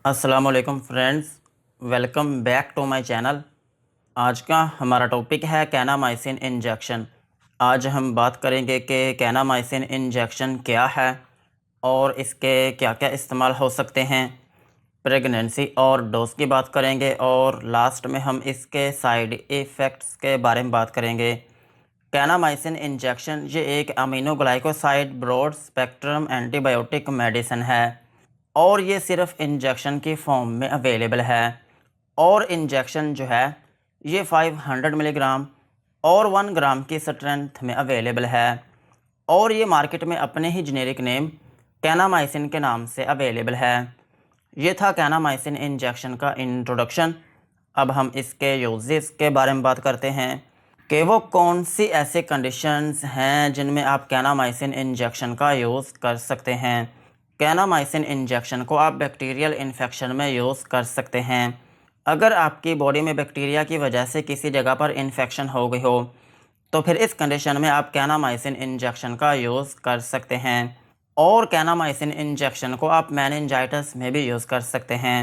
अस्सलामुअलैकुम friends, welcome back to my channel. आज का हमारा टॉपिक है कैनामाइसिन इंजेक्शन। आज हम बात करेंगे कि कैनामाइसिन इंजेक्शन क्या है और इसके क्या क्या इस्तेमाल हो सकते हैं। प्रेगनेंसी और डोज की बात करेंगे और लास्ट में हम इसके साइड इफ़ेक्ट्स के बारे में बात करेंगे। कैनामाइसिन इंजेक्शन ये एक aminoglycoside broad spectrum antibiotic medicine है और ये सिर्फ इंजेक्शन की फॉर्म में अवेलेबल है। और इंजेक्शन जो है ये 500 मिलीग्राम और 1 ग्राम की स्ट्रेंथ में अवेलेबल है और ये मार्केट में अपने ही जेनेरिक नेम कैनामाइसिन के नाम से अवेलेबल है। ये था कैनामाइसिन इंजेक्शन का इंट्रोडक्शन। अब हम इसके यूजेस के बारे में बात करते हैं कि वो कौन सी ऐसे कंडीशंस हैं जिनमें आप कैनामाइसिन इंजेक्शन का यूज़ कर सकते हैं। कैनामाइसिन इंजेक्शन को आप बैक्टीरियल इन्फेक्शन में यूज़ कर सकते हैं। अगर आपकी बॉडी में बैक्टीरिया की वजह से किसी जगह पर इन्फेक्शन हो गई हो तो फिर इस कंडीशन में आप कैनामाइसिन इंजेक्शन का यूज़ कर सकते हैं। और कैनामाइसिन इंजेक्शन को आप मेनिंजाइटिस में भी यूज़ कर सकते हैं।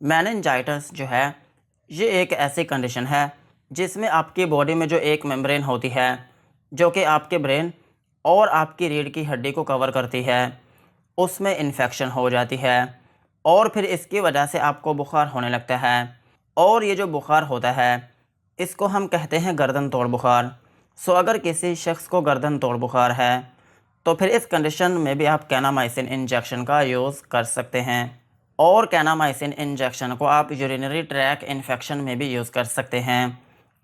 मेनिंजाइटिस जो है ये एक ऐसी कंडीशन है जिसमें आपकी बॉडी में जो एक मेम्ब्रेन होती है जो कि आपके ब्रेन और आपकी रीढ़ की हड्डी को कवर करती है, उसमें इन्फेक्शन हो जाती है और फिर इसकी वजह से आपको बुखार होने लगता है। और ये जो बुखार होता है इसको हम कहते हैं गर्दन तोड़ बुखार। सो अगर किसी शख्स को गर्दन तोड़ बुखार है तो फिर इस कंडीशन में भी आप कैनामाइसिन इंजेक्शन का यूज़ कर सकते हैं। और कैनामाइसिन इंजेक्शन को आप यूरिनरी ट्रैक इन्फेक्शन में भी यूज़ कर सकते हैं।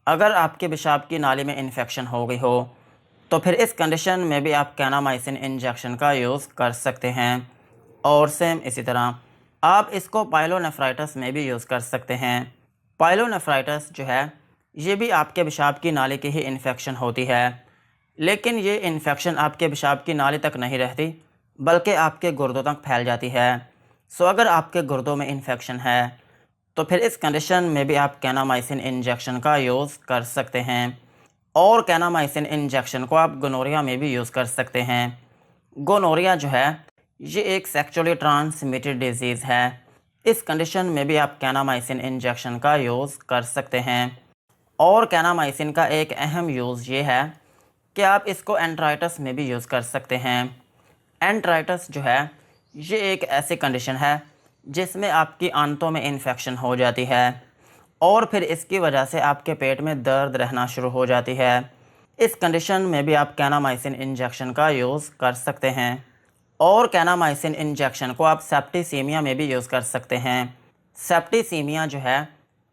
अगर आपके पेशाब की नाली में इन्फेक्शन हो गई हो तो फिर इस कंडीशन में भी आप कैनामाइसिन इंजेक्शन का यूज़ कर सकते हैं। और सेम इसी तरह आप इसको पाइलोनेफ्राइटिस में भी यूज़ कर सकते हैं। पाइलोनेफ्राइटिस जो है ये भी आपके पेशाब की नाली की ही इन्फेक्शन होती है, लेकिन ये इन्फेक्शन आपके पेशाब की नाली तक नहीं रहती बल्कि आपके गुर्दों तक फैल जाती है। सो अगर आपके गुर्दों में इन्फेक्शन है तो फिर इस कंडीशन में भी आप कैनामाइसिन इंजेक्शन का यूज़ कर सकते हैं। और कैनामाइसिन इंजेक्शन को आप गोनोरिया में भी यूज़ कर सकते हैं। गोनोरिया जो है ये एक सेक्सुअली ट्रांसमिटेड डिजीज़ है। इस कंडीशन में भी आप कैनामाइसिन इंजेक्शन का यूज़ कर सकते हैं। और कैनामाइसिन का एक अहम यूज़ ये है कि आप इसको एंट्राइटिस में भी यूज़ कर सकते हैं। एंट्राइटिस जो है ये एक ऐसी कंडीशन है जिसमें आपकी आंतों में इन्फेक्शन हो जाती है और फिर इसकी वजह से आपके पेट में दर्द रहना शुरू हो जाती है। इस कंडीशन में भी आप कैनामाइसिन इंजेक्शन का यूज़ कर सकते हैं। और कैनामाइसिन इंजेक्शन को आप सेप्टिसीमिया में भी यूज़ कर सकते हैं। सेप्टिसीमिया जो है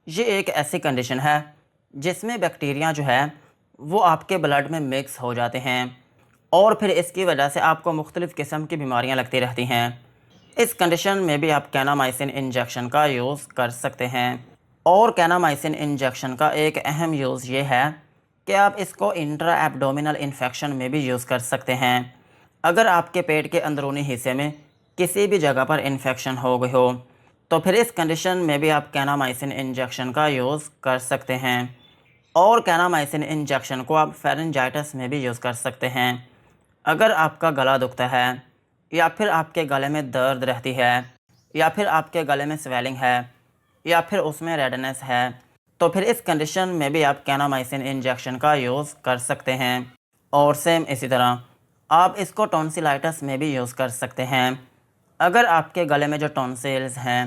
ये एक ऐसी कंडीशन है जिसमें बैक्टीरिया जो है वो आपके ब्लड में मिक्स हो जाते हैं और फिर इसकी वजह से आपको मुख्तलिफ़ किस्म की बीमारियां लगती रहती हैं। इस कंडीशन में भी आप कैनामाइसिन इंजेक्शन का यूज़ कर सकते हैं। और कैनामाइसिन इंजेक्शन का एक अहम यूज़ ये है कि आप इसको इंट्रा एब्डोमिनल इन्फेक्शन में भी यूज़ कर सकते हैं। अगर आपके पेट के अंदरूनी हिस्से में किसी भी जगह पर इन्फेक्शन हो गई हो तो फिर इस कंडीशन में भी आप कैनामाइसिन इंजेक्शन का यूज़ कर सकते हैं। और कैनामाइसिन इंजेक्शन को आप फेरेंजाइटिस में भी यूज़ कर सकते हैं। अगर आपका गला दुखता है या फिर आपके गले में दर्द रहती है या फिर आपके गले में स्वेलिंग है या फिर उसमें रेडनेस है तो फिर इस कंडीशन में भी आप कैनामाइसिन इंजेक्शन का यूज़ कर सकते हैं। और सेम इसी तरह आप इसको टॉन्सिलाइटिस में भी यूज़ कर सकते हैं। अगर आपके गले में जो टॉन्सिल्स हैं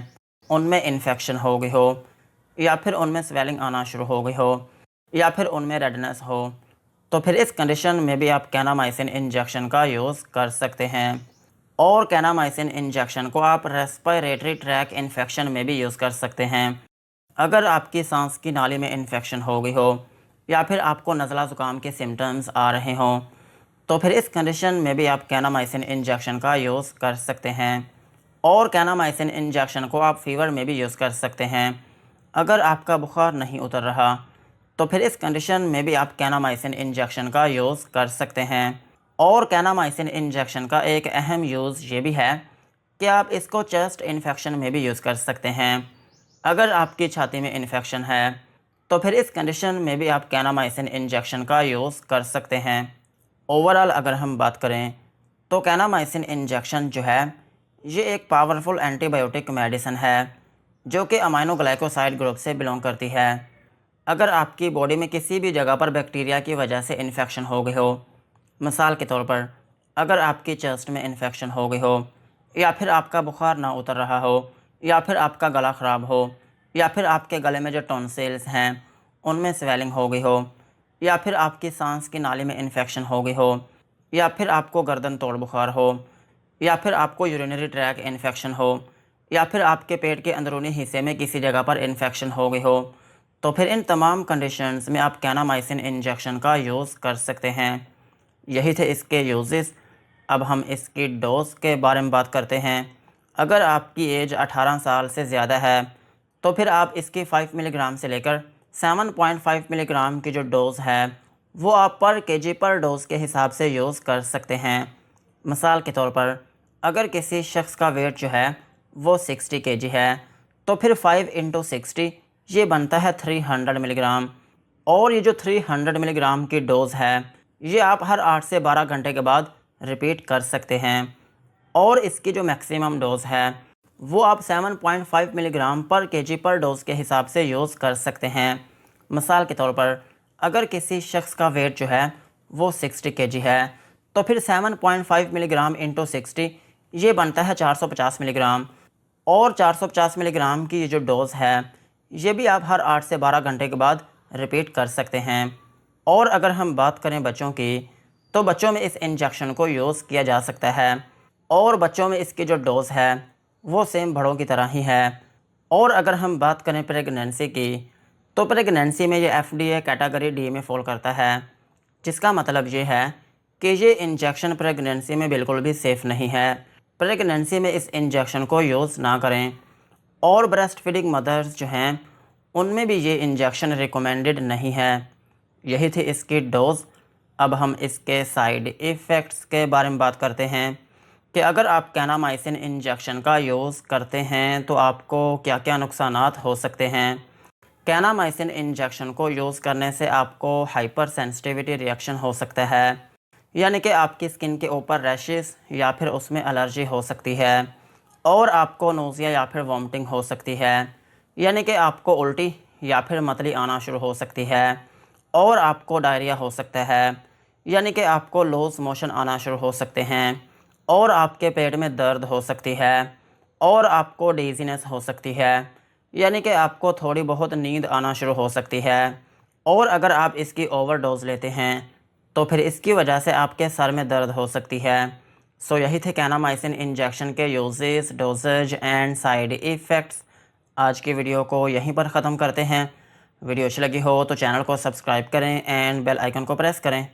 उनमें इन्फेक्शन हो गई हो या फिर उनमें स्वेलिंग आना शुरू हो गई हो या फिर उनमें रेडनेस हो तो फिर इस कंडीशन में भी आप कैनामाइसिन इंजेक्शन का यूज़ कर सकते हैं। और कैनामाइसिन इंजेक्शन को आप रेस्पिरेटरी ट्रैक इन्फेक्शन में भी यूज़ कर सकते हैं। अगर आपकी सांस की नाली में इन्फेक्शन हो गई हो या फिर आपको नज़ला ज़ुकाम के सिम्टम्स आ रहे हों तो फिर इस कंडीशन में भी आप कैनामाइसिन इंजेक्शन का यूज़ कर सकते हैं। और कैनामाइसिन इंजेक्शन को आप फीवर में भी यूज़ कर सकते हैं। अगर आपका बुखार नहीं उतर रहा तो फिर इस कंडीशन में भी आप कैनामाइसिन इंजेक्शन का यूज़ कर सकते हैं। और कैनामाइसिन इंजेक्शन का एक अहम यूज़ ये भी है कि आप इसको चेस्ट इन्फेक्शन में भी यूज़ कर सकते हैं। अगर आपकी छाती में इन्फेक्शन है तो फिर इस कंडीशन में भी आप कैनामाइसिन इंजेक्शन का यूज़ कर सकते हैं। ओवरऑल अगर हम बात करें तो कैनामाइसिन इंजेक्शन जो है ये एक पावरफुल एंटीबायोटिक मेडिसिन है जो कि अमाइनो ग्लाइकोसाइड ग्रुप से बिलोंग करती है। अगर आपकी बॉडी में किसी भी जगह पर बैक्टीरिया की वजह से इन्फेक्शन हो गई हो, मिसाल के तौर पर अगर आपकी चेस्ट में इन्फेक्शन हो गई हो, या फिर आपका बुखार ना उतर रहा हो, या फिर आपका गला ख़राब हो, या फिर आपके गले में जो टॉन्सिल्स हैं उनमें स्वेलिंग हो गई हो, या फिर आपकी सांस की नाली में इन्फेक्शन हो गई हो, या फिर आपको गर्दन तोड़ बुखार हो, या फिर आपको यूरिनरी ट्रैक इन्फेक्शन हो, या फिर आपके पेट के अंदरूनी हिस्से में किसी जगह पर इन्फेक्शन हो गई हो, तो फिर इन तमाम कंडीशंस में आप कैनामाइसिन इंजेक्शन का यूज़ कर सकते हैं। यही थे इसके यूजेस। अब हम इसकी डोज़ के बारे में बात करते हैं। अगर आपकी एज 18 साल से ज़्यादा है तो फिर आप इसकी 5 मिलीग्राम से लेकर 7.5 मिलीग्राम की जो डोज़ है वो आप पर केजी पर डोज़ के हिसाब से यूज़ कर सकते हैं। मिसाल के तौर पर अगर किसी शख्स का वेट जो है वो 60 केजी है तो फिर 5 इंटू 60 ये बनता है 300 मिलीग्राम। और ये जो 300 मिलीग्राम की डोज़ है ये आप हर 8 से 12 घंटे के बाद रिपीट कर सकते हैं। और इसकी जो मैक्सिमम डोज़ है वो आप 7.5 मिलीग्राम पर केजी पर डोज़ के हिसाब से यूज़ कर सकते हैं। मिसाल के तौर पर अगर किसी शख्स का वेट जो है वो 60 केजी है तो फिर 7.5 मिलीग्राम इंटू 60 ये बनता है 450 मिलीग्राम। और 450 मिलीग्राम की ये जो डोज़ है ये भी आप हर 8 से 12 घंटे के बाद रिपीट कर सकते हैं। और अगर हम बात करें बच्चों की, तो बच्चों में इस इंजेक्शन को यूज़ किया जा सकता है। और बच्चों में इसकी जो डोज़ है वो सेम बड़ों की तरह ही है। और अगर हम बात करें प्रेगनेंसी की, तो प्रेगनेंसी में ये FDA कैटेगरी डी में फ़ॉल करता है, जिसका मतलब ये है कि ये इंजेक्शन प्रेगनेंसी में बिल्कुल भी सेफ़ नहीं है। प्रेगनेंसी में इस इंजेक्शन को यूज़ ना करें। और ब्रेस्ट फीडिंग मदर्स जो हैं उनमें भी ये इंजेक्शन रिकमेंडेड नहीं है। यही थी इसकी डोज़। अब हम इसके साइड इफ़ेक्ट्स के बारे में बात करते हैं कि अगर आप कैनामाइसिन इंजेक्शन का यूज़ करते हैं तो आपको क्या क्या नुकसानात हो सकते हैं। कैनामाइसिन इंजेक्शन को यूज़ करने से आपको हाइपर सेंसिटिविटी रिएक्शन हो सकता है, यानी कि आपकी स्किन के ऊपर रैशेस या फिर उसमें एलर्जी हो सकती है। और आपको नोज़िया या फिर वॉमिटिंग हो सकती है, यानी कि आपको उल्टी या फिर मतली आना शुरू हो सकती है। और आपको डायरिया हो सकता है, यानी कि आपको लूज़ मोशन आना शुरू हो सकते हैं। और आपके पेट में दर्द हो सकती है। और आपको डिज़ीनेस हो सकती है, यानी कि आपको थोड़ी बहुत नींद आना शुरू हो सकती है। और अगर आप इसकी ओवरडोज़ लेते हैं तो फिर इसकी वजह से आपके सर में दर्द हो सकती है। सो यही थे कैनामाइसिन इंजेक्शन के uses, dosages and side effects. आज की वीडियो को यहीं पर ख़त्म करते हैं। वीडियो अच्छी लगी हो तो चैनल को सब्सक्राइब करें एंड बेल आइकन को प्रेस करें।